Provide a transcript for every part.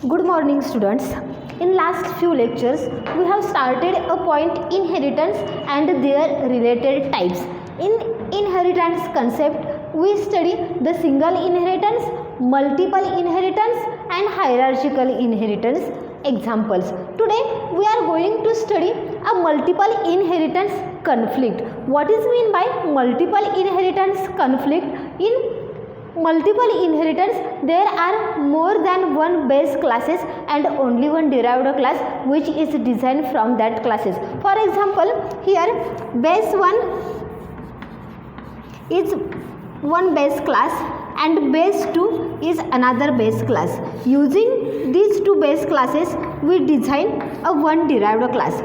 Good morning students. In last few lectures we have started a point inheritance and their related types. In inheritance concept we study the single inheritance, multiple inheritance and hierarchical inheritance examples. Today we are going to study a multiple inheritance conflict. What is mean by multiple inheritance conflict? In multiple inheritance there are more than one base classes and only one derived class which is designed from that classes. For example, here base 1 is one base class and base 2 is another base class. Using these two base classes we design a one derived class.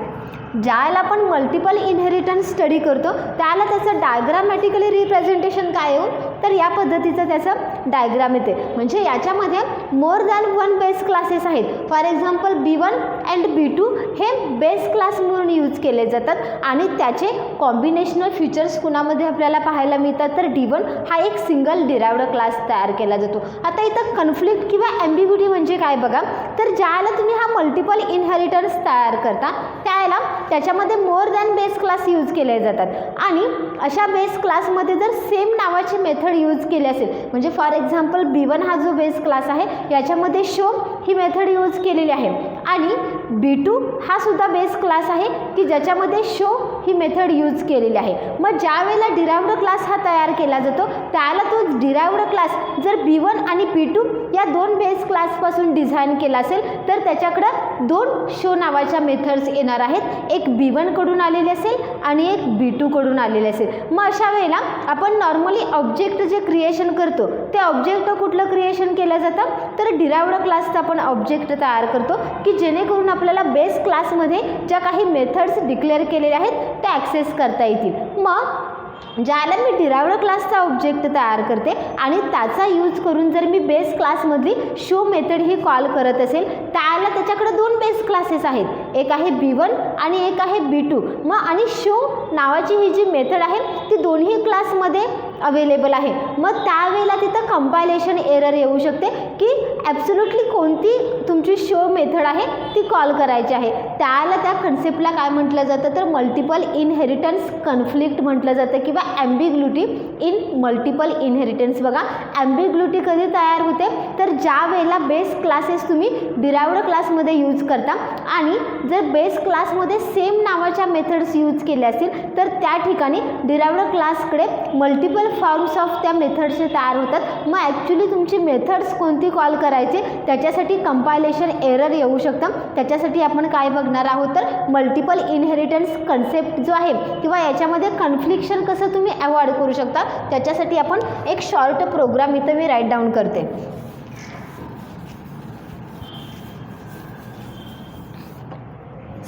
ज्याला आपण multiple inheritance study करतो त्याला त्याचं diagrammatically representation काय येऊ तर या पद्धतीचं त्याचं डायग्राम येते. म्हणजे याच्यामध्ये more than one base classes आहेत. For example B1 and B2 हे बेस क्लास म्हणून यूज केले जातात आणि त्याचे कॉम्बिनेशनल फीचर्स कुणामध्ये आपल्याला पाहायला मिळतात तर D1 हा एक सिंगल डिराइव्ड क्लास तयार केला जातो. आता इथं कन्फ्लिक्ट किंवा ॲम्बिग्युटी म्हणजे काय बघा तर ज्याला तुम्ही हा मल्टिपल इनहेरिटन्स तयार करता त्याला त्याच्यामध्ये more than base class use केले जातात आणि अशा बेस क्लासमध्ये जर सेम नावाची मेथड यूज केली असेल म्हणजे फॉर एक्झाम्पल B1 हा जो बेस क्लास आहे याच्यामध्ये शो ही मेथड यूज केलेली आहे आणि B2 हा सुद्धा बेस क्लास आहे की ज्याच्यामध्ये शो ही मेथड यूज केलेली आहे. मग ज्या वेळेला डिराइव्ड क्लास हा तयार केला जातो त्याला तो डिराइव्ड क्लास जर B1 आणि B2 या दोन बेस क्लासपासून डिझाईन केला असेल तर त्याच्याकडं दोन शो नावाच्या मेथड्स येणार आहेत. एक B1 कडून आलेली असेल आणि एक B2 कडून आलेली असेल. मग अशा वेळेला आपण नॉर्मली ऑब्जेक्ट जे क्रिएशन करतो ते ऑब्जेक्ट कुठलं क्रिएशन केलं जातं तर डिराइव्ड क्लासचा आपण ऑब्जेक्ट तयार करतो की जेणेकरून आपल्याला बेस क्लासमध्ये ज्या काही मेथड्स डिक्लेअर केलेल्या आहेत त्या ॲक्सेस करता येतील. मग ज्याला मी डिराइव्ड क्लासचा ऑब्जेक्ट तयार करते आणि त्याचा यूज करून जर मी बेस क्लासमधली शो मेथड ही कॉल करत असेल त्याला त्याच्याकडे दोन बेस क्लासेस आहेत. एक आहे B1 आणि एक आहे B2. मग आणि शो नावाची ही जी मेथड आहे ती दोन्ही क्लासमध्ये अवेलेबल आहे. मग त्यावेळेला तिथं कंपायलेशन एरर येऊ शकते की ॲब्सोल्युटली कोणती तुमची शो मेथड आहे ती कॉल करायची आहे. त्याला त्या कन्सेप्टला काय म्हटलं जातं तर मल्टिपल इनहेरिटन्स कन्फ्लिक्ट म्हटलं जातं किंवा ॲम्बिग्युटी इन मल्टिपल इनहेरिटन्स. बघा ॲम्बिग्युटी कधी तयार होते तर ज्या वेळेला बेस क्लासेस तुम्ही डिराइव्ड क्लासमध्ये यूज करता आणि जर बेस क्लासमध्ये सेम नावाच्या मेथड्स यूज केल्या असतील तर त्या ठिकाणी डिराइव्ड क्लासकडे मल्टिपल फॉर्म्स ऑफ त्या मेथड्स तयार होतात. मग ॲक्च्युली तुमची मेथड्स कोणती कॉल करायची त्याच्यासाठी कंपायलेशन एरर येऊ शकतं. त्याच्यासाठी आपण काय बघणार आहोत तर मल्टिपल इनहेरिटन्स कन्सेप्ट जो आहे किंवा याच्यामध्ये कन्फ्लिक्शन कसं तुम्ही अवॉइड करू शकता त्याच्यासाठी आपण एक शॉर्ट प्रोग्राम इथं मी राईट डाऊन करते.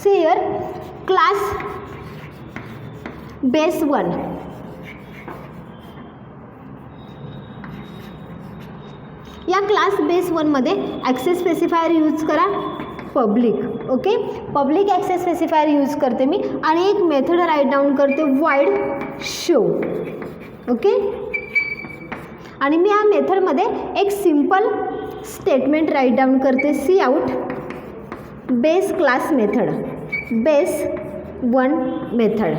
सी हियर क्लास बेस 1 या क्लास बेस 1 मध्ये ॲक्सेस स्पेसिफायर यूज करा public. Okay public access specifier use करते मी आणि एक मेथड राईट डाऊन करते वाईड शो. ओके आणि मी या मेथडमध्ये एक सिंपल स्टेटमेंट राईट डाऊन करते C out base class method base 1 method.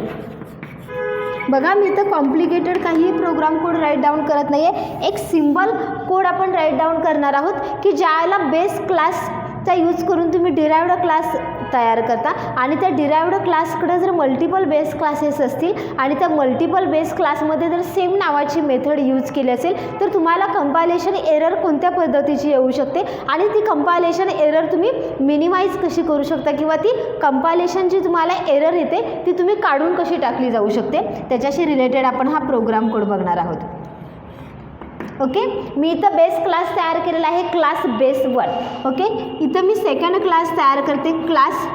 बघा मी तर कॉम्प्लिकेटेड काही प्रोग्राम कोड राईट डाऊन करत नाही आहे. एक सिंपल कोड आपण राईट डाऊन करणार आहोत की ज्याला बेस क्लासचा यूज करून तुम्ही डिराइव्ड क्लास तयार करता आणि त्या डिराइव्ड क्लासकडे जर मल्टिपल बेस क्लासेस असतील आणि त्या मल्टिपल बेस क्लासमध्ये जर सेम नावाची मेथड यूज केली असेल तर तुम्हाला कंपायलेशन एरर कोणत्या पद्धतीची येऊ शकते आणि ती कंपायलेशन एरर तुम्ही मिनिमाइज कशी करू शकता किंवा ती कंपायलेशन जी तुम्हाला एरर येते ती तुम्ही काढून कशी टाकली जाऊ शकते त्याच्याशी रिलेटेड आपण हा प्रोग्राम कोड बघणार आहोत. ओके मी इथं बेस क्लास तयार केलेला आहे क्लास बेस 1. ओके इथं मी सेकंड क्लास तयार करते क्लास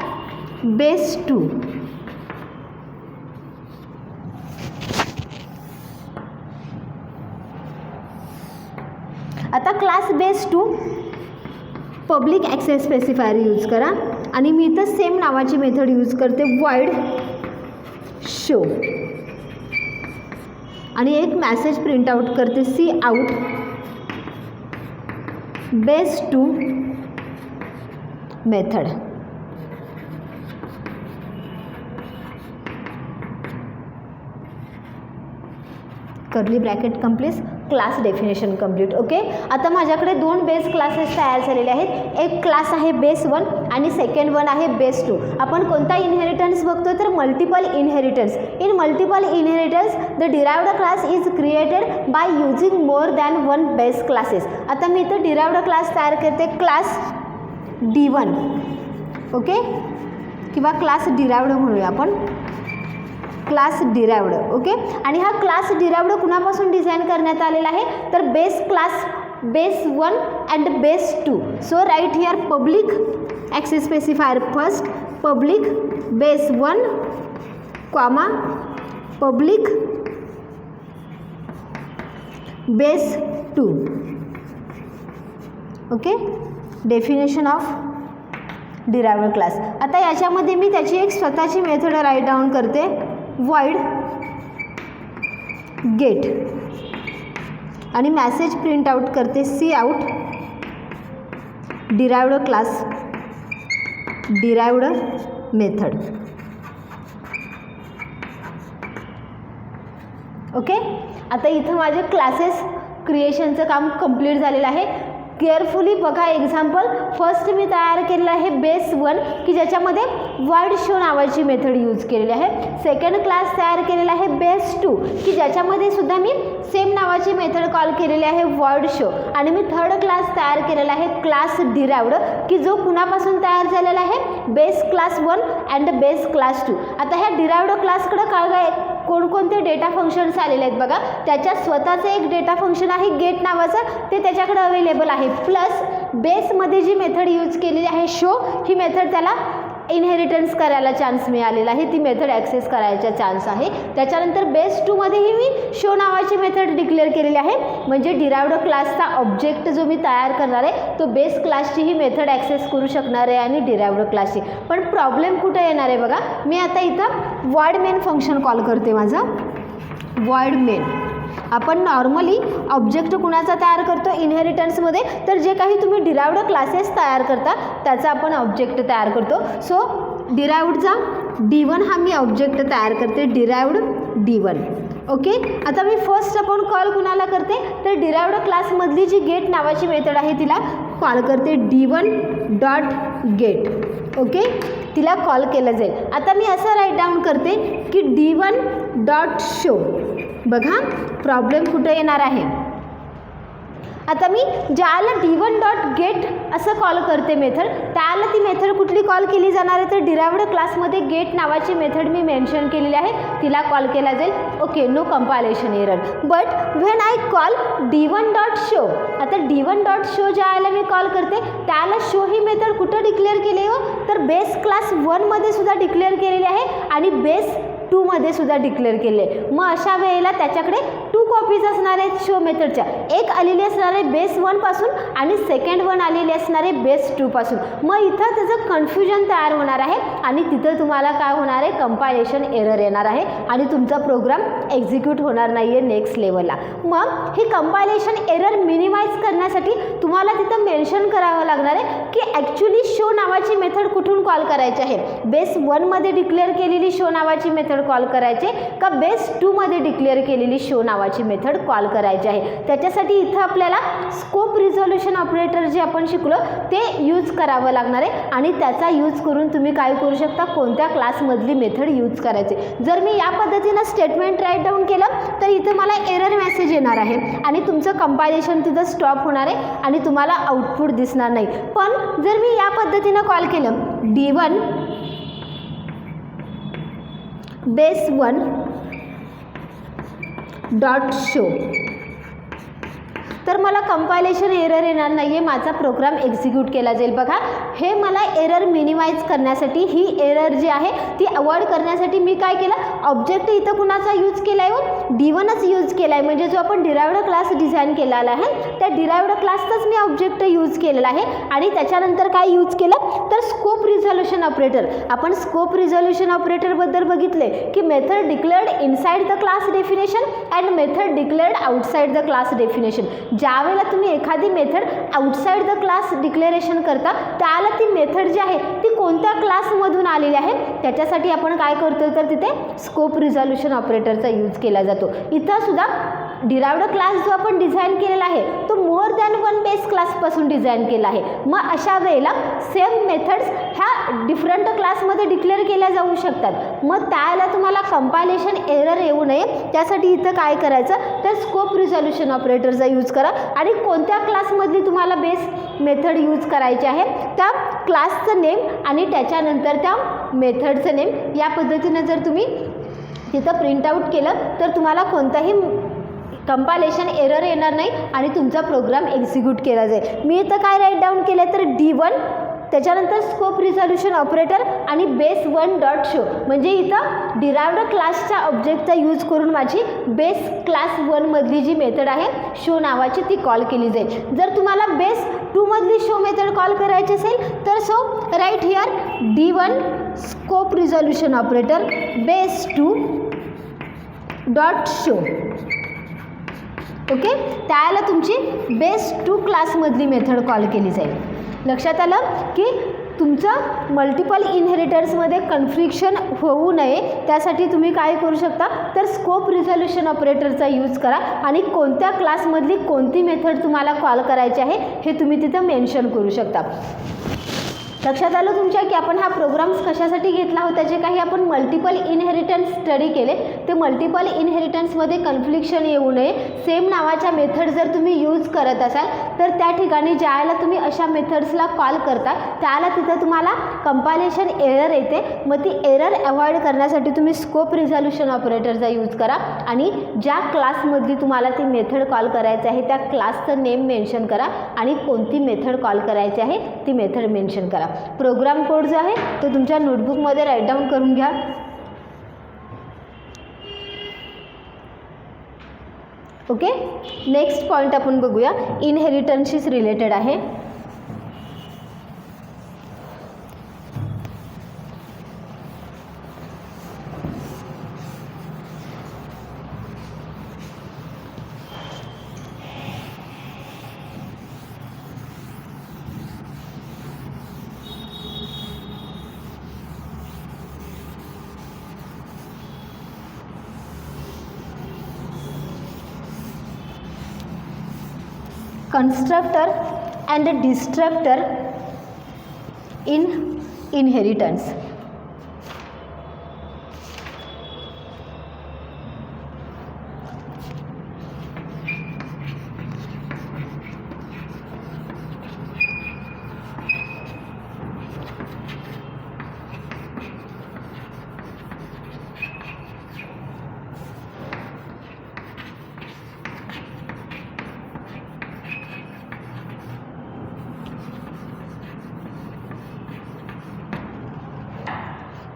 बेस 2. आता class base 2 public access specifier use करा आणि मी इथं सेम नावाची मेथड यूज करते वाईड शो आणि एक मेसेज प्रिंट आउट करते C out base 2 method. Curly bracket complete, class definition complete. Okay, आता माझ्याकडे दोन बेस क्लासेस तयार झालेले आहेत. एक क्लास आहे बेस 1 आणि सेकंड वन आहे बेस 2. आपण कोणता इनहेरिटन्स बघतो तर multiple inheritance. In multiple inheritance the derived class is created by using more than one base classes. आता मी इथं डिराइव्ड क्लास तयार करते, क्लास D1. ओके, किंवा क्लास डिराइव्ड म्हणूया आपण, क्लास डिराइव्ड. ओके, आणि हा क्लास डिराइव्ड कुणापासून डिझाईन करण्यात आलेला आहे तर base class base 1 and base 2. So right here public access specifier first, public base 1 comma public base 2. Okay, definition of derived class. आता याच्यामध्ये मी त्याची एक स्वतःची मेथड राईट डाऊन करते, void get, आणि मॅसेज प्रिंट आउट करते, C out derived class derived method. Okay, आता इथं माझे क्लासेस क्रिएशनचं काम कंप्लीट झालेलं आहे. केअरफुली बघा एक्झाम्पल. फर्स्ट मी तयार केलेलं आहे बेस 1 की ज्याच्यामध्ये void show नावाची मेथड यूज केलेली आहे. सेकंड क्लास तयार केलेला आहे बेस 2 की ज्याच्यामध्ये सुद्धा मी सेम नावाची मेथड कॉल केलेली आहे void show. आणि मी थर्ड क्लास तयार केलेला आहे क्लास डिराइव्ड की जो कुणापासून तयार झालेला आहे base class 1 and base class 2. आता ह्या डिराइव्ड क्लासकडे काय कोणकोणते डेटा फंक्शन्स आलेले आहेत बघा. त्याच्यात स्वतःचं एक डेटा फंक्शन आहे गेट नावाचं, ते त्याच्याकडे अवेलेबल आहे. प्लस बेसमध्ये जी मेथड यूज केलेली आहे शो, ही मेथड त्याला इनहेरिटन्स करायला चान्स मिळालेला आहे, ती मेथड ॲक्सेस करायचा चान्स आहे. त्याच्यानंतर बेस 2 मध्येही मी शो नावाची मेथड डिक्लेअर केलेली आहे. म्हणजे डिराइव्ड क्लासचा ऑब्जेक्ट जो मी तयार करणार आहे तो बेस क्लासची ही मेथड ॲक्सेस करू शकणार आहे आणि डिराइव्ड क्लासची. पण प्रॉब्लेम कुठे येणार आहे बघा. मी आता इथं void मेन फंक्शन कॉल करते माझं, void मेन. आपण नॉर्मली ऑब्जेक्ट कुणाचा तयार करतो इनहेरिटन्समध्ये तर जे काही तुम्ही डिराइव्ड क्लासेस तयार करता त्याचा आपण ऑब्जेक्ट तयार करतो. सो डिराइव्डचा D1 हा मी ऑब्जेक्ट तयार करते, डिराइव्ड D1. ओके, आता मी फर्स्ट आपण कॉल कुणाला करते तर डिराइव्ड क्लासमधली जी गेट नावाची मेथड आहे तिला कॉल करते D1 डॉट गेट. ओके, तिला कॉल केलं जाईल. आता मी असं राईट डाऊन करते की D1 डॉट शो. बघा प्रॉब्लेम कुठे येणार आहे. आता मी ज्याला D1 डॉट गेट असं कॉल करते मेथड, त्याला ती मेथड कुठली कॉल केली जाणार आहे तर डिराइव्ड क्लासमध्ये गेट नावाची मेथड मी मेन्शन केलेली आहे, तिला कॉल केला जाईल. Okay, no compilation error. But when I call D1 dot show, आता D1 डॉट शो ज्याला मी कॉल करते त्याला शो ही मेथड कुठं डिक्लेअर केली हो तर बेस क्लास 1 मध्ये सुद्धा डिक्लेअर केलेली आहे आणि बेस 2 मध्ये सुद्धा डिक्लेअर केले. मग अशा वेळेला त्याच्याकडे 2 कॉपीज असणार आहेत शो मेथडच्या. एक आलेली असणार आहे बेस 1 पासून आणि सेकंड वन आलेली असणार आहे बेस 2 पासून. मग इथं त्याचं कन्फ्युजन तयार होणार आहे आणि तिथं तुम्हाला काय होणार आहे कंपायलेशन एरर येणार आहे आणि तुमचा प्रोग्राम एक्झिक्यूट होणार नाही आहे नेक्स्ट लेवलला. मग ही कंपायलेशन एरर मिनिमाइज करण्यासाठी तुम्हाला तिथं मेन्शन करावं लागणार आहे की ॲक्च्युली शो नावाची मेथड कुठून कॉल करायची आहे. बेस 1 मध्ये डिक्लेअर केलेली शो नावाची मेथड कॉल करायचे का बेस 2 मध्ये डिक्लेअर केलेली शो नावाची मेथड कॉल करायची आहे. त्याच्यासाठी इथं आपल्याला स्कोप रिझोल्युशन ऑपरेटर जे आपण शिकलो ते यूज करावं लागणार आहे आणि त्याचा यूज करून तुम्ही काय करू शकता कोणत्या क्लासमधली मेथड यूज करायचे. जर मी या पद्धतीनं स्टेटमेंट राईट डाऊन केलं तर इथं मला एरर मेसेज येणार आहे आणि तुमचं कंपायलेशन तिथं स्टॉप होणार आहे आणि तुम्हाला आउटपुट दिसणार नाही. पण जर मी या पद्धतीनं कॉल केलं D1 बेस 1 डॉट शो तर मला कंपायलेशन एरर येणार नाही आहे, माझा प्रोग्राम एक्झिक्यूट केला जाईल. बघा हे मला एरर मिनिमाइज करण्यासाठी, ही एरर जी आहे ती अवॉइड करण्यासाठी मी काय केलं ऑब्जेक्ट इथं कुणाचा यूज केला आहे D1च यूज केला आहे. म्हणजे जो आपण डिराइव्ड क्लास डिझाईन केलेला आहे त्या डिराइव्ड क्लासचाच मी ऑब्जेक्ट यूज केलेला आहे आणि त्याच्यानंतर काय यूज केलं तर स्कोप रिझोल्युशन ऑपरेटर. आपण स्कोप रिझोल्युशन ऑपरेटरबद्दल बघितले की method declared inside the class definition and method declared outside the class definition. ज्यावेळेला तुम्ही एखादी method outside the class declaration करता त्याला ती मेथड जी आहे ती कोणत्या क्लासमधून आलेली आहे त्याच्यासाठी आपण काय करतो तर तिथे स्कोप रिझोल्यूशन ऑपरेटरचा यूज केला जातो. इथं सुद्धा डिराइव्ड क्लास जो आपण डिझाईन केलेला आहे तो मोर दॅन वन बेस क्लासपासून डिझाईन केला आहे. मग अशा वेळेला सेम मेथड्स ह्या डिफरंट क्लासमध्ये डिक्लेअर केल्या जाऊ शकतात. मग त्याला तुम्हाला कंपायलेशन एरर येऊ नये त्यासाठी इथं काय करायचं तर स्कोप रिझोल्यूशन ऑपरेटरचा यूज करा आणि कोणत्या क्लासमधली तुम्हाला बेस मेथड यूज करायची आहे त्या क्लासचं नेम आणि त्याच्यानंतर त्या मेथडचं नेम या पद्धतीनं जर तुम्ही तिथं प्रिंट आऊट केलं तर तुम्हाला कोणताही कंपायलेशन एरर येणार नाही आणि तुमचा प्रोग्राम एक्झिक्यूट केला जाईल. मी इथं काय राईट डाऊन केलं तर D1 त्याच्यानंतर स्कोप रिझोल्यूशन ऑपरेटर आणि बेस 1 डॉट शो म्हणजे इथं डिराइव्ड क्लासच्या ऑब्जेक्टचा यूज करून माझी बेस क्लास 1 मधली जी मेथड आहे शो नावाची ती कॉल केली जाईल. जर तुम्हाला बेस 2 मधली शो मेथड कॉल करायची असेल तर so right here D1 scope resolution operator base 2 dot show. Okay, त्याला तुमची बेस 2 क्लासमधली मेथड कॉल केली जाईल. लक्षात आलं की तुमचं मल्टिपल इनहेरिटन्समध्ये कन्फ्लिक्शन होऊ नये त्यासाठी तुम्ही काय करू शकता तर स्कोप रिझोल्यूशन ऑपरेटरचा यूज करा आणि कोणत्या क्लासमधली कोणती मेथड तुम्हाला कॉल करायची आहे हे तुम्ही तिथं मेन्शन करू शकता. लक्षात आलं तुमच्या की आपण हा प्रोग्राम्स कशासाठी घेतला होता जे काही आपण मल्टिपल इनहेरिटन्स स्टडी केले ते मल्टिपल इनहेरिटन्समध्ये कन्फ्लिक्शन येऊ नये सेम नावाच्या मेथड जर तुम्ही यूज करत असाल तर त्या ठिकाणी ज्यावेळेला तुम्ही अशा मेथड्सला कॉल करता त्याला तिथं तुम्हाला कंपायलेशन एरर येते. मग ती एरर अवॉइड करण्यासाठी तुम्ही स्कोप रिझोल्यूशन ऑपरेटरचा यूज करा आणि ज्या क्लासमधली तुम्हाला ती मेथड कॉल करायची आहे त्या क्लासचं नेम मेन्शन करा आणि कोणती मेथड कॉल करायची आहे ती मेथड मेन्शन करा. प्रोग्राम कोड जो आहे तो तुमच्या नोटबुकमध्ये राईट डाऊन करून घ्या. ओके, नेक्स्ट पॉईंट आपण बघूया इनहेरिटन्सशीच रिलेटेड आहे. Constructor and destructor in inheritance.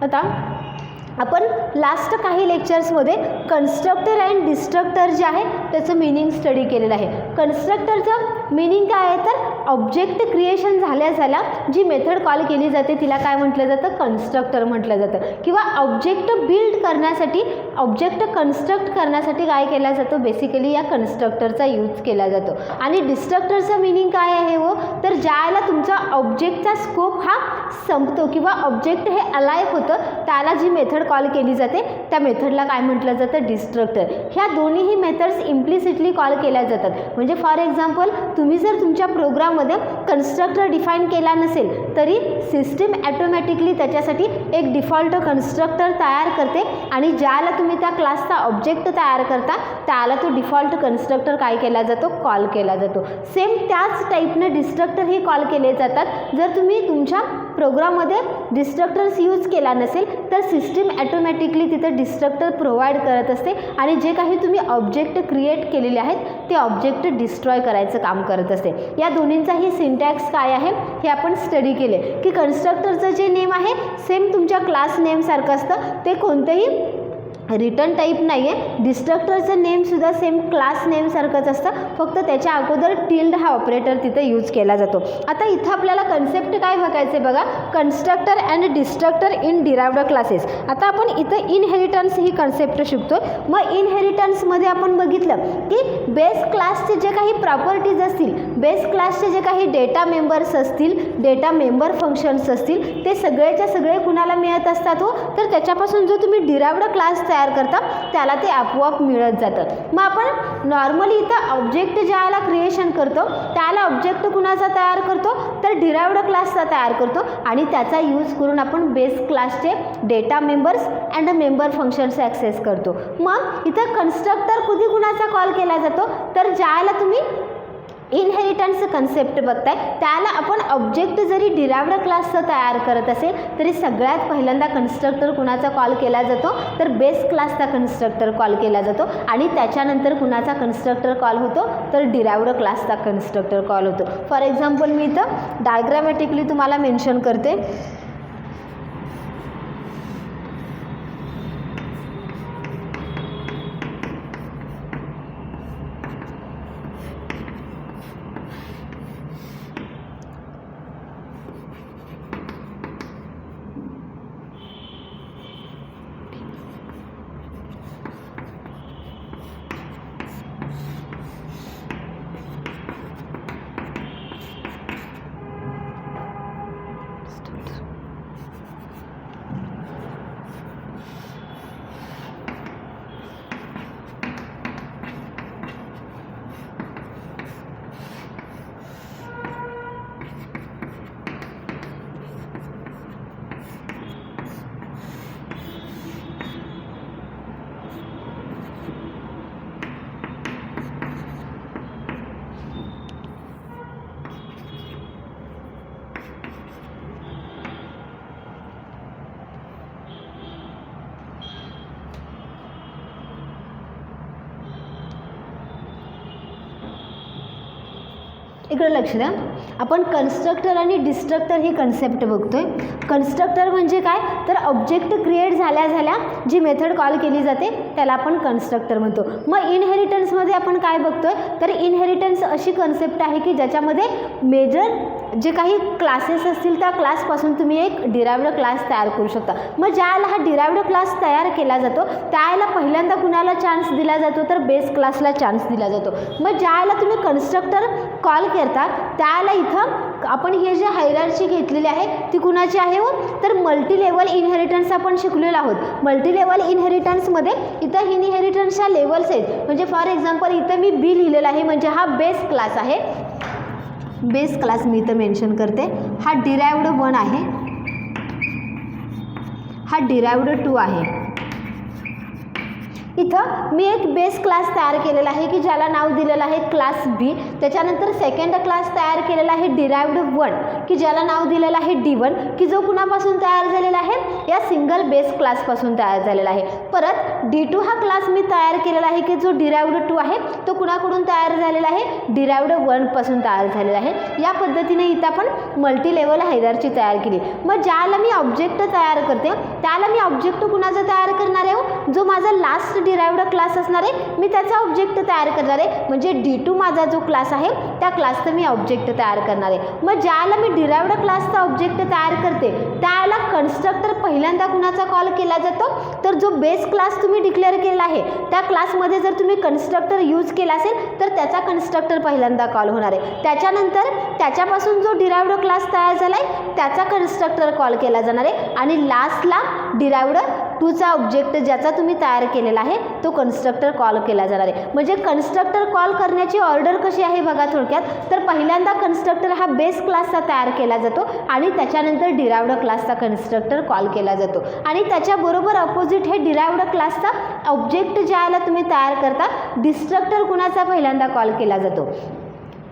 आता आपण लास्ट काही लेक्चर्समध्ये कन्स्ट्रक्टर अँड डिस्ट्रक्टर जे आहे त्याचं मीनिंग स्टडी केलेलं आहे. कन्स्ट्रक्टरचं मीनिंग काय आहे तर ऑब्जेक्ट क्रिएशन झाल्या जी मेथड कॉल केली जाते तिला काय म्हटलं जातं कन्स्ट्रक्टर म्हटलं जातं किंवा ऑब्जेक्ट बिल्ड करण्यासाठी ऑब्जेक्ट कन्स्ट्रक्ट करण्यासाठी काय केला जातो बेसिकली या कन्स्ट्रक्टरचा यूज केला जातो. आणि डिस्ट्रक्टरचं मीनिंग काय आहे हो तर ज्याला तुमचा ऑब्जेक्टचा स्कोप हा संपतो किंवा ऑब्जेक्ट हे अलाइव्ह होतं त्याला जी मेथड कॉल केली जाते त्या मेथडला काय म्हटलं जातं डिस्ट्रक्टर. ह्या दोन्हीही मेथड्स इम्प्लिसिटली कॉल केल्या जातात. म्हणजे फॉर एक्झाम्पल तुम्ही जर तुमच्या प्रोग्राममध्ये कन्स्ट्रक्टर डिफाईन केला नसेल तरी सिस्टीम ॲटोमॅटिकली त्याच्यासाठी एक डिफॉल्ट कन्स्ट्रक्टर तयार करते आणि ज्याला तुम्ही त्या क्लासचा ऑब्जेक्ट तयार करता त्याला तो डिफॉल्ट कन्स्ट्रक्टर काय केला जातो कॉल केला जातो. सेम त्याच टाईपनं डिस्ट्रक्टरही कॉल केले जातात. जर तुम्ही तुमच्या प्रोग्राममध्ये डिस्ट्रक्टर्स यूज केला नसेल तर सिस्टीम ॲटोमॅटिकली तिथं डिस्ट्रक्टर प्रोव्हाइड करत असते आणि जे काही तुम्ही ऑब्जेक्ट क्रिएट केलेले आहेत ते ऑब्जेक्ट डिस्ट्रॉय करायचं काम करत असते. या दोन्हींचाही सिंटॅक्स काय आहे हे आपण स्टडी केले की कन्स्ट्रक्टरचं जे नेम आहे सेम तुमच्या क्लास नेमसारखं असतं. ते कोणतंही रिटर्न टाईप नाही आहे. डिस्ट्रक्टरचं नेमसुद्धा सेम क्लास नेमसारखंच असतं, फक्त त्याच्या अगोदर टिल्ड हा ऑपरेटर तिथे यूज केला जातो. आता इथं आपल्याला कन्सेप्ट काय बघायचं आहे बघा, constructor and destructor in derived classes. आता आपण इथं इनहेरिटन्स ही कन्सेप्ट शिकतो. मग इनहेरिटन्समध्ये आपण बघितलं की बेस क्लासचे जे काही प्रॉपर्टीज असतील, बेस क्लासचे जे काही डेटा मेंबर्स असतील, डेटा मेंबर फंक्शन्स असतील, ते सगळेच्या सगळे कुणाला मिळत असतात हो, तर त्याच्यापासून जो तुम्ही डिराइव्ड क्लास तयार करता त्याला ते आपोआप मिळत जातं. मग आपण नॉर्मली इथं ऑब्जेक्ट ज्याला क्रिएशन करतो त्याला ऑब्जेक्ट कुणाचा तयार करतो, तर डिराइव्ड क्लासचा तयार करतो आणि त्याचा यूज करून आपण बेस क्लासचे data members and member functions access करतो. मग इथं कन्स्ट्रक्टर कधी कुणाचा कॉल केला जातो, तर ज्याला तुम्ही इनहेरिटन्स कन्सेप्ट बघताय त्याला आपण ऑब्जेक्ट जरी डिराइव्ड क्लासचं तयार करत असेल तरी सगळ्यात पहिल्यांदा कन्स्ट्रक्टर कुणाचा कॉल केला जातो, तर बेस क्लासचा कन्स्ट्रक्टर कॉल केला जातो आणि त्याच्यानंतर कुणाचा कन्स्ट्रक्टर कॉल होतो, तर डिराइव्ड क्लासचा कन्स्ट्रक्टर कॉल होतो. फॉर एक्झाम्पल मी इथं डायग्रामॅटिकली तुम्हाला मेन्शन करते. इकडे लक्ष द्या. आपण कन्स्ट्रक्टर आणि डिस्ट्रक्टर ही कन्सेप्ट बघतोय. कन्स्ट्रक्टर म्हणजे काय, तर ऑब्जेक्ट क्रिएट झाल्या जी मेथड कॉल केली जाते त्याला आपण कन्स्ट्रक्टर म्हणतो. मग इनहेरिटन्समध्ये आपण काय बघतोय, तर इनहेरिटन्स अशी कन्सेप्ट आहे की ज्याच्यामध्ये मेजर जे काही क्लासेस असतील त्या क्लासपासून तुम्ही एक डिराइव्ड क्लास तयार करू शकता. मग ज्याला हा डिराइव्ड क्लास तयार केला जातो त्याला पहिल्यांदा कुणाला चान्स दिला जातो, तर बेस क्लासला चान्स दिला जातो. मग ज्याला तुम्ही कन्स्ट्रक्टर कॉल करता त्याला इथं आपण हे जे हायरार्ची घेतलेली आहे ती कुणाची आहे हो, तर मल्टी लेवल इनहेरिटन्स आपण शिकलेलो आहोत. मल्टी लेवल इनहेरिटन्समध्ये इथं इनहेरिटन्सच्या लेवल्स आहेत. म्हणजे फॉर एक्झाम्पल इथं मी बी लिहिलेला आहे म्हणजे हा बेस क्लास आहे. बेस क्लास मी इथं मेन्शन करते. हा डिराइव्ड 1 आहे, हा डिराइव्ड 2 आहे. इथं मी एक बेस क्लास तयार केलेला आहे की ज्याला नाव दिलेलं आहे क्लास बी. त्याच्यानंतर सेकंड क्लास तयार केलेला आहे डिराइव्ड 1 की ज्याला नाव दिलेलं आहे D1 की जो कुणापासून तयार झालेला आहे, या सिंगल बेस क्लासपासून तयार झालेला आहे. परत D2 हा क्लास मी तयार केलेला आहे की जो डिराइव्ड 2 आहे तो कुणाकडून तयार झालेला आहे, डिराइव्ड 1 पासून तयार झालेला आहे. या पद्धतीने इथं आपण मल्टी लेवल हायरार्ची तयार केली. मग ज्याला मी ऑब्जेक्ट तयार करते त्याला मी ऑब्जेक्ट कुणाचा तयार करणार आहे, जो माझा लास्ट डिराइव्ड क्लास असणार आहे मी त्याचा ऑब्जेक्ट तयार करणार आहे. म्हणजे D2 माझा जो क्लास आहे त्या क्लासचं मी ऑब्जेक्ट तयार करणार आहे. मग ज्याला मी डिराइव्ड क्लासचा ऑब्जेक्ट तयार करते त्याला कन्स्ट्रक्टर पहिल्यांदा कुणाचा कॉल केला जातो, तर जो बेस क्लास तुम्ही डिक्लेअर केला आहे त्या क्लासमध्ये जर तुम्ही कन्स्ट्रक्टर यूज केला असेल तर त्याचा कन्स्ट्रक्टर पहिल्यांदा कॉल होणार आहे. त्याच्यानंतर त्याच्यापासून जो डिराइव्ड क्लास तयार झाला आहे त्याचा कन्स्ट्रक्टर कॉल केला जाणार आहे आणि लास्टला डिराइव्ड 2चा ऑब्जेक्ट ज्याचा तुम्ही तयार केलेला आहे तो कन्स्ट्रक्टर कॉल केला जाणार आहे. म्हणजे कन्स्ट्रक्टर कॉल करण्याची ऑर्डर कशी आहे बघा थोडक्यात. तर पहिल्यांदा कन्स्ट्रक्टर हा बेस क्लासचा तयार केला जातो आणि त्याच्यानंतर डिराइव्ड क्लासचा कन्स्ट्रक्टर कॉल केला जातो आणि त्याच्याबरोबर अपोजिट हे डिराइव्ड क्लासचा ऑब्जेक्ट ज्याला तुम्ही तयार करता डिस्ट्रक्टर कुणाचा पहिल्यांदा कॉल केला जातो.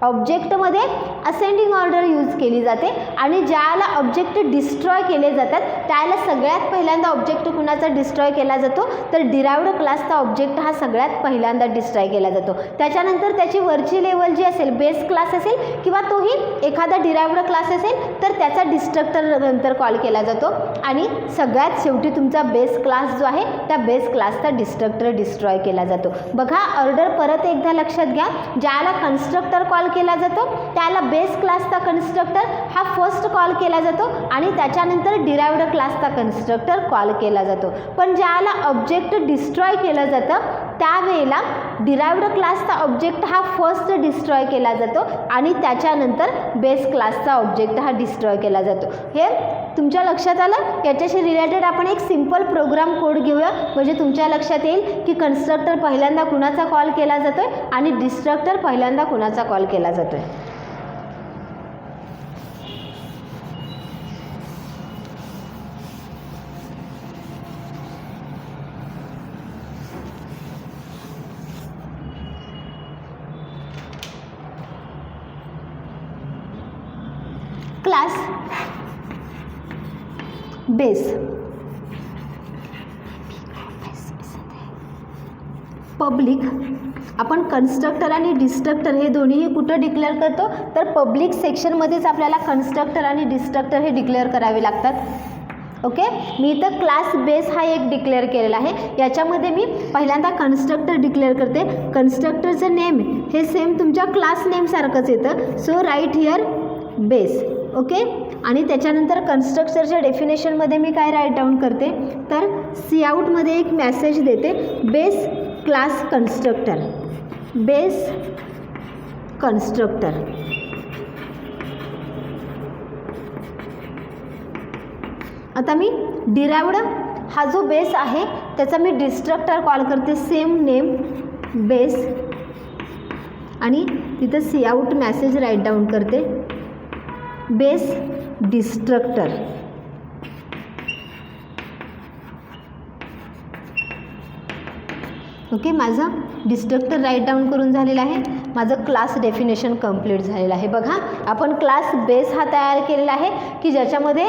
ऑब्जेक्टमध्ये असेंडिंग ऑर्डर यूज केली जाते आणि ज्याला ऑब्जेक्ट डिस्ट्रॉय केले जातात त्याला सगळ्यात पहिल्यांदा ऑब्जेक्ट कुणाचा डिस्ट्रॉय केला जातो, तर डिराइव्ड क्लासचा ऑब्जेक्ट हा सगळ्यात पहिल्यांदा डिस्ट्रॉय केला जातो. त्याच्यानंतर त्याची वरची लेवल जी असेल, बेस क्लास असेल किंवा तोही एखादा डिराइव्ड क्लास असेल तर त्याचा डिस्ट्रक्टर नंतर कॉल केला जातो आणि सगळ्यात शेवटी तुमचा बेस क्लास जो आहे त्या बेस क्लासचा डिस्ट्रक्टर डिस्ट्रॉय केला जातो. बघा ऑर्डर परत एकदा लक्षात घ्या. ज्याला कन्स्ट्रक्टर कॉल केला जातो त्याला बेस क्लासचा कन्स्ट्रक्टर हा फर्स्ट कॉल केला जातो आणि त्याच्यानंतर डिराइव्ड क्लासचा कन्स्ट्रक्टर कॉल केला जातो. पण ज्याला ऑब्जेक्ट डिस्ट्रॉय केलं जातं त्यावेळेला डिराइव्ड क्लासचा ऑब्जेक्ट हा फर्स्ट डिस्ट्रॉय केला जातो आणि त्याच्यानंतर बेस क्लासचा ऑब्जेक्ट हा डिस्ट्रॉय केला जातो. हे तुमच्या लक्षात आलं. याच्याशी रिलेटेड आपण एक सिंपल प्रोग्राम कोड घेऊया म्हणजे तुमच्या लक्षात येईल की कन्स्ट्रक्टर पहिल्यांदा कुणाचा कॉल केला जातोय आणि डिस्ट्रक्टर पहिल्यांदा कुणाचा कॉल केला जातोय. Class base public. आपण कन्स्ट्रक्टर आणि डिस्ट्रक्टर हे दोन्हीही कुठं डिक्लेअर करतो, तर पब्लिक सेक्शनमध्येच आपल्याला कन्स्ट्रक्टर आणि डिस्ट्रक्टर हे डिक्लेअर करावे लागतात. ओके, मी इथं क्लास बेस हा एक डिक्लेअर केलेला आहे. याच्यामध्ये मी पहिल्यांदा कन्स्ट्रक्टर डिक्लेअर करते. कन्स्ट्रक्टरचं नेम हे सेम तुमच्या क्लास नेमसारखंच येतं. So right here base. Okay, आणि त्याच्यानंतर कन्स्ट्रक्टरच्या डेफिनेशनमध्ये मी काय राईट डाऊन करते, तर सी आउटमध्ये एक मेसेज देते, base class constructor. Base constructor. आता मी डिराइव्ड हा जो बेस आहे त्याचा मी डिस्ट्रक्टर कॉल करते, सेम नेम बेस, आणि तिथं C out message write down करते, बेस डिस्ट्रक्टर. ओके, माझं डिस्ट्रक्टर राईट डाऊन करून झालेलं आहे. माझं क्लास डेफिनेशन कंप्लीट झालेलं आहे. बघा आपण क्लास बेस हा तयार केलेला आहे की ज्याच्यामध्ये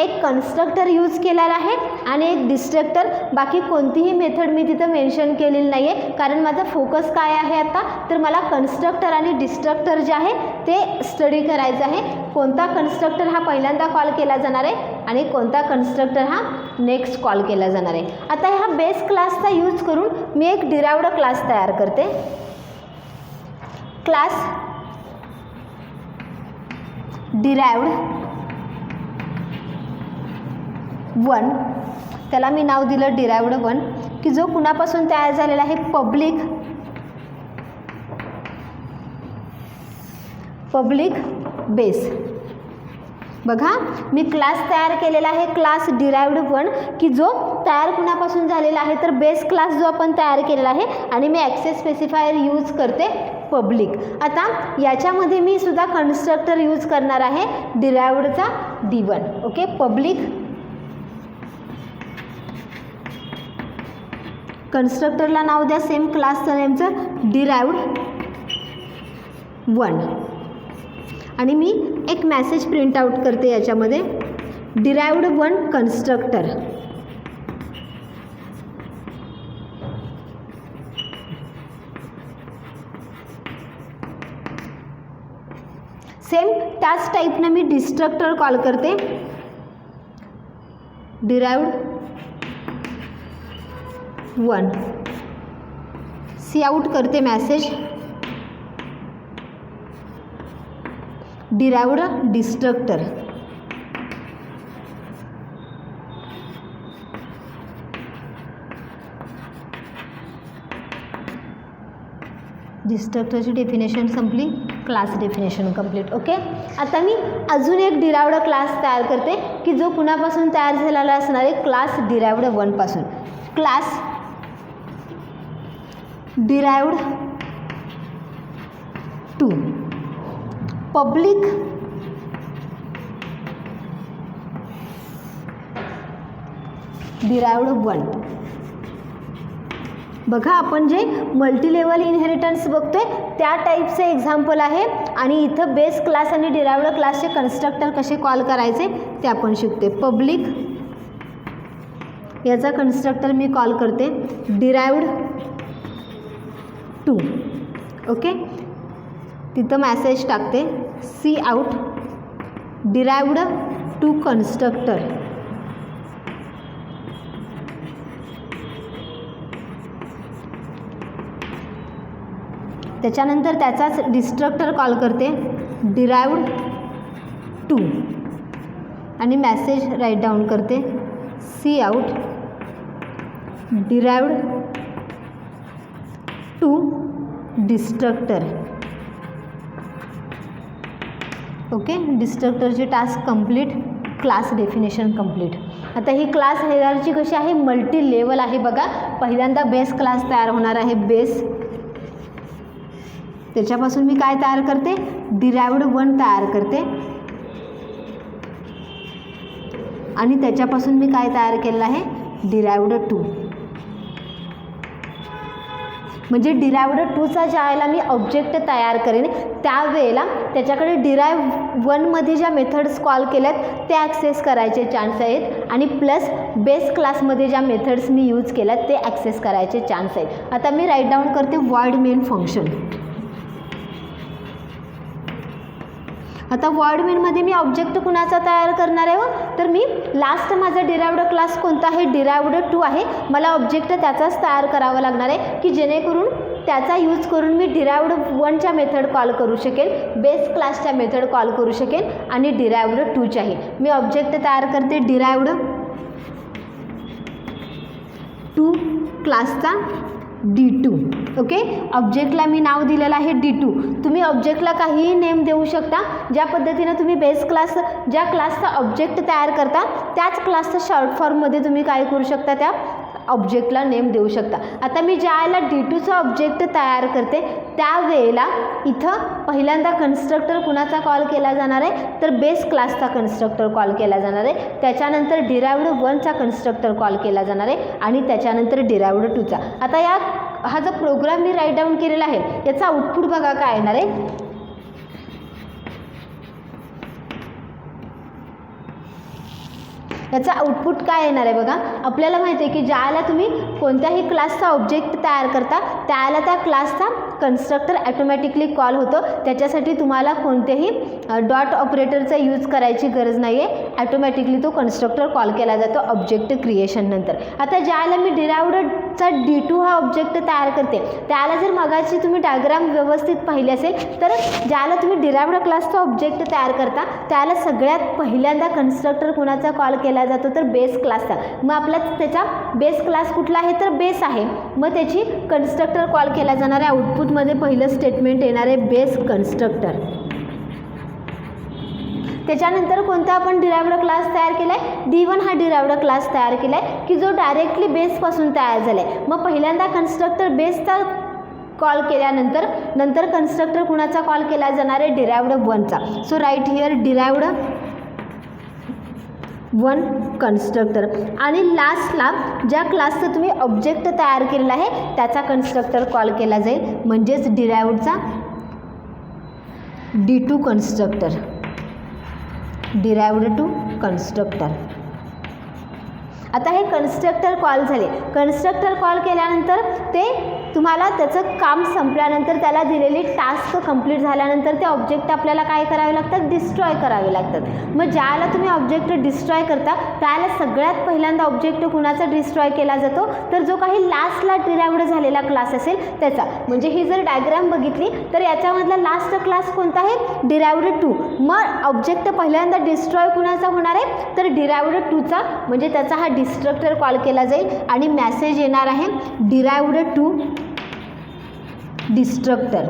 एक कन्स्ट्रक्टर यूज केलेला आहे आणि एक डिस्ट्रक्टर. बाकी कोणतीही मेथड मी तिथं मेन्शन केलेली नाही आहे कारण माझा फोकस काय आहे आता, तर मला कन्स्ट्रक्टर आणि डिस्ट्रक्टर जे आहे ते स्टडी करायचं आहे. कोणता कन्स्ट्रक्टर हा पहिल्यांदा कॉल केला जाणार आहे आणि कोणता कन्स्ट्रक्टर हा नेक्स्ट कॉल केला जाणार आहे. आता ह्या बेस क्लासचा यूज करून मी एक डिराइव्ड क्लास तयार करते. क्लास डिराइव्ड 1, त्याला मी नाव दिलं डिराइव्ड 1 की जो कुणापासून तयार झालेला आहे, पब्लिक बेस. बघा मी क्लास तयार केलेला आहे क्लास डिराइव्ड 1 की जो तयार कुणापासून झालेला आहे, तर बेस क्लास जो आपण तयार केलेला आहे आणि मी ॲक्सेस स्पेसिफायर यूज करते पब्लिक. आता याच्यामध्ये मी सुद्धा कन्स्ट्रक्टर यूज करणार आहे डिराइव्डचा D1. ओके, पब्लिक कन्स्ट्रक्टरला नाव द्या सेम क्लासचं नेमचं डिराइव्ड 1 आणि मी एक मेसेज प्रिंट आउट करते याच्यामध्ये, डिराइव्ड 1 कन्स्ट्रक्टर. सेम त्याच टाईपनं मी डिस्ट्रक्टर कॉल करते, डिराइव्ड 1. सी आउट करते मेसेज, डिराइव्ड डिस्ट्रक्टर. डिस्ट्रक्टरची डेफिनेशन संपली, क्लास डेफिनेशन कंप्लीट. ओके, आता मी अजून एक डिराइव्ड क्लास तयार करते की जो कुणापासून तयार झालेला असणार आहे, क्लास डिराइव्ड 1 पासून. Class derived 2 public derived 1. बघा आपण जे मल्टी लेवल इनहेरिटन्स बघतोय त्या टाईपचे एक्झाम्पल आहे आणि इथं बेस क्लास आणि डिराइव्ड क्लासचे कन्स्ट्रक्टर कसे कॉल करायचे ते आपण शिकते. पब्लिक याचा कन्स्ट्रक्टर मी कॉल करते डिराइव्ड टू. ओके, तिथं मॅसेज टाकते C out derived two constructor. त्याच्यानंतर त्याचाच डिस्ट्रक्टर कॉल करते डिराइव्ड टू आणि मॅसेज राईट डाऊन करते C out derived two destructor. Okay, डिस्ट्रक्टरची task complete, class definition complete. आता ही क्लास हायरार्ची कशी आहे, मल्टी लेवल आहे. बघा पहिल्यांदा बेस क्लास तयार होणार आहे बेस, त्याच्यापासून मी काय तयार करते डिराइव्ड 1 तयार करते आणि त्याच्यापासून मी काय तयार केलेलं आहे डिराइव्ड 2. म्हणजे डिराइव्ड 2चा ज्या वेळेला मी ऑब्जेक्ट तयार करेन त्यावेळेला त्याच्याकडे डिराइव्ह 1मध्ये ज्या मेथड्स कॉल केल्यात ते ॲक्सेस करायचे चान्स आहेत आणि प्लस बेस क्लासमध्ये ज्या मेथड्स मी यूज केल्यात ते ॲक्सेस करायचे चान्स आहेत. आता मी राईट डाऊन करते वॉइड मेन फंक्शन. आता वॉइड मेनमध्ये मी ऑब्जेक्ट कुणाचा तयार करणार आहे हो, तर मी लास्ट माझा डिराइव्ड क्लास कोणता आहे डिराइव्ड 2 आहे. मला ऑब्जेक्ट त्याचाच तयार करावा लागणार आहे की जेणेकरून त्याचा यूज करून मी डिराइव्ड 1च्या मेथड कॉल करू शकेल, बेस क्लासच्या मेथड कॉल करू शकेल आणि डिराइव्ड 2च्याही. मी ऑब्जेक्ट तयार करते डिराइव्ड 2 क्लासचा D2. ओके, ऑब्जेक्टला मी नाव दिलेलं आहे D2. तुम्ही ऑब्जेक्टला काहीही नेम देऊ शकता. ज्या पद्धतीनं तुम्ही बेस क्लास ज्या क्लासचा ऑब्जेक्ट तयार करता त्याच क्लासचा शॉर्ट फॉर्ममध्ये तुम्ही काय करू शकता त्या ऑब्जेक्टला नेम देऊ शकता. आता मी ज्या वेळेला D2चा ऑब्जेक्ट तयार करते त्यावेळेला इथं पहिल्यांदा कन्स्ट्रक्टर कुणाचा कॉल केला जाणार आहे तर बेस क्लासचा कन्स्ट्रक्टर कॉल केला जाणार आहे. त्याच्यानंतर डिराइव्ड 1चा कन्स्ट्रक्टर कॉल केला जाणार आहे आणि त्याच्यानंतर डिराइव्ड 2चा. आता हा जो प्रोग्राम मी राईट डाऊन केलेला आहे याचा आउटपुट बघा काय येणार आहे. याचा आउटपुट काय येणार आहे बघा. आपल्याला माहिती आहे की ज्याला तुम्ही कोणत्याही क्लासचा ऑब्जेक्ट तयार करता त्याला त्या क्लासचा कन्स्ट्रक्टर ॲटोमॅटिकली कॉल होतं. त्याच्यासाठी तुम्हाला कोणतेही डॉट ऑपरेटरचा यूज करायची गरज नाही आहे. ॲटोमॅटिकली तो कन्स्ट्रक्टर कॉल केला जातो ऑब्जेक्ट क्रिएशन नंतर. आता ज्याला मी डिराइव्डचा D2 हा ऑब्जेक्ट तयार करते त्याला जर मगाची तुम्ही डायग्राम व्यवस्थित पाहिली असेल तर ज्याला तुम्ही डिराइव्ड क्लासचा ऑब्जेक्ट तयार करता त्याला सगळ्यात पहिल्यांदा कन्स्ट्रक्टर कुणाचा कॉल केला जातो तर बेस क्लासचा. मग आपला त्याचा बेस क्लास कुठला आहे तर बेस आहे. मग त्याची कन्स्ट्रक्टर कॉल केला जाणार आहे. आउटपुटमध्ये पहिलं स्टेटमेंट येणार आहे बेस कन्स्ट्रक्टर. त्याच्यानंतर कोणता आपण डिराइव्ड क्लास तयार केला आहे D1 हा डिराइव्ड क्लास तयार केला आहे की जो डायरेक्टली बेसपासून तयार झाला आहे. मग पहिल्यांदा कन्स्ट्रक्टर बेसचा कॉल केल्यानंतर कन्स्ट्रक्टर कुणाचा कॉल केला जाणार आहे डिराइव्ड 1चा. So right here derived 1 constructor आणि लास्टला ज्या क्लासचं तुम्ही ऑब्जेक्ट तयार केलेला आहे त्याचा कन्स्ट्रक्टर कॉल केला जाईल म्हणजेच डिराइव्डचा D2 constructor. Derived two constructor. आता हे कन्स्ट्रक्टर कॉल झाले. कन्स्ट्रक्टर कॉल केल्यानंतर ते तुम्हाला त्याचं काम संपल्यानंतर त्याला दिलेली टास्क कंप्लीट झाल्यानंतर ते ऑब्जेक्ट आपल्याला काय करावे लागतात डिस्ट्रॉय करावे लागतात. मग ज्याला तुम्ही ऑब्जेक्ट डिस्ट्रॉय करता त्याला सगळ्यात पहिल्यांदा ऑब्जेक्ट कुणाचा डिस्ट्रॉय केला जातो तर जो काही लास्टला डिराइव्ड झालेला क्लास असेल त्याचा. म्हणजे ही जर डायग्राम बघितली तर याच्यामधला लास्ट क्लास कोणता आहे डिराइव्ड 2. मग ऑब्जेक्ट पहिल्यांदा डिस्ट्रॉय कुणाचा होणार आहे तर डिराइव्ड 2चा. म्हणजे त्याचा हा डिस्ट्रक्टर कॉल केला जाईल आणि मॅसेज येणार आहे डिराइव्ड टू डिस्ट्रक्टर.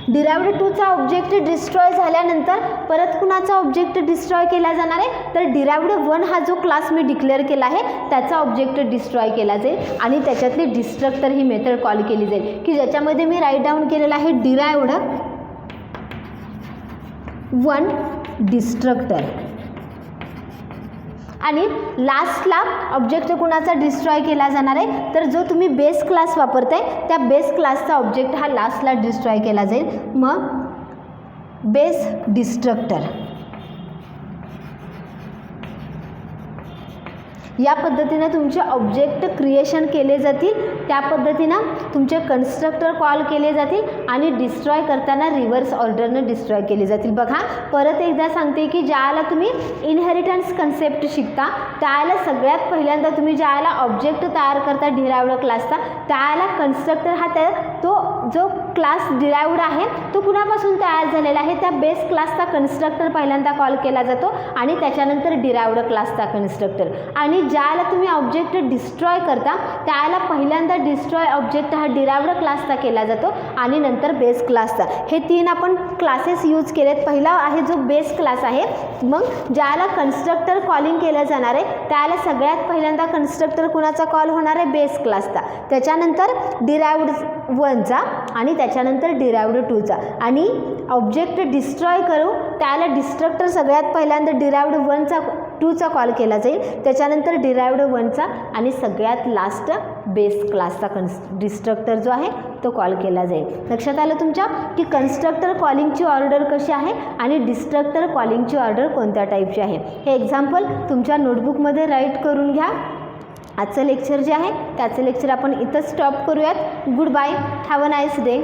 डिराइव्ड 2चा ऑब्जेक्ट डिस्ट्रॉय झाल्यानंतर परत कुणाचा ऑब्जेक्ट डिस्ट्रॉय केला जाणार आहे तर डिराइव्ड 1 हा जो क्लास मी डिक्लेअर केला आहे त्याचा ऑब्जेक्ट डिस्ट्रॉय केला जाईल आणि त्याच्यातली डिस्ट्रक्टर ही मेथड कॉल केली जाईल की ज्याच्यामध्ये मी राईट डाऊन केलेला आहे डिराइव्ड 1 डिस्ट्रक्टर. आणि लास्टला ऑब्जेक्ट कुणाचा डिस्ट्रॉय केला जाणार आहे, तर जो तुम्ही बेस क्लास वापरताय त्या बेस क्लासचा ऑब्जेक्ट हा लास्टला डिस्ट्रॉय केला जाईल. मग बेस डिस्ट्रक्टर या पद्धतीने तुमचे ऑब्जेक्ट क्रिएशन केले जातील. त्या पद्धतीनं तुमचे कन्स्ट्रक्टर कॉल केले जातील आणि डिस्ट्रॉय करताना रिव्हर्स ऑर्डरनं डिस्ट्रॉय केले जातील. बघा परत एकदा सांगते की ज्याला तुम्ही इनहेरिटन्स कन्सेप्ट शिकता त्याला सगळ्यात पहिल्यांदा तुम्ही ज्याला ऑब्जेक्ट तयार करता डिराइव्ड क्लासचा त्याला कन्स्ट्रक्टर हा त्या तो जो क्लास डिराइव्ड आहे तो कुणापासून तयार झालेला आहे, त्या बेस क्लासचा कन्स्ट्रक्टर पहिल्यांदा कॉल केला जातो आणि त्याच्यानंतर डिराइव्ड क्लासचा कन्स्ट्रक्टर. आणि ज्याला तुम्ही ऑब्जेक्ट डिस्ट्रॉय करता त्याला पहिल्यांदा डिस्ट्रॉय ऑब्जेक्ट हा डिराइव्ड क्लासचा केला जातो आणि नंतर बेस क्लासचा. हे तीन आपण क्लासेस यूज केलेत. पहिला आहे जो बेस क्लास आहे, मग ज्याला कन्स्ट्रक्टर कॉलिंग केलं जाणार आहे त्याला सगळ्यात पहिल्यांदा कन्स्ट्रक्टर कुणाचा कॉल होणार आहे, बेस क्लासचा, त्याच्यानंतर डिराइव्ड 1चा आणि त्याच्यानंतर डिराइव्ड 2चा. आणि ऑब्जेक्ट डिस्ट्रॉय करू त्याला डिस्ट्रक्टर सगळ्यात पहिल्यांदा डिराइव्ड 1चा 2चा कॉल केला जाईल, त्याच्यानंतर डिराइव्ड 1चा आणि सगळ्यात लास्ट बेस क्लासचा डिस्ट्रक्टर जो आहे तो कॉल केला जाईल. लक्षात आलं तुमच्या की कन्स्ट्रक्टर कॉलिंगची ऑर्डर कशी आहे आणि डिस्ट्रक्टर कॉलिंगची ऑर्डर कोणत्या टाईपची आहे. हे एक्झाम्पल तुमच्या नोटबुकमध्ये राईट करून घ्या. आजचं लेक्चर जे आहे त्याचं लेक्चर आपण इथंच स्टॉप करूयात. Good bye, have a nice day.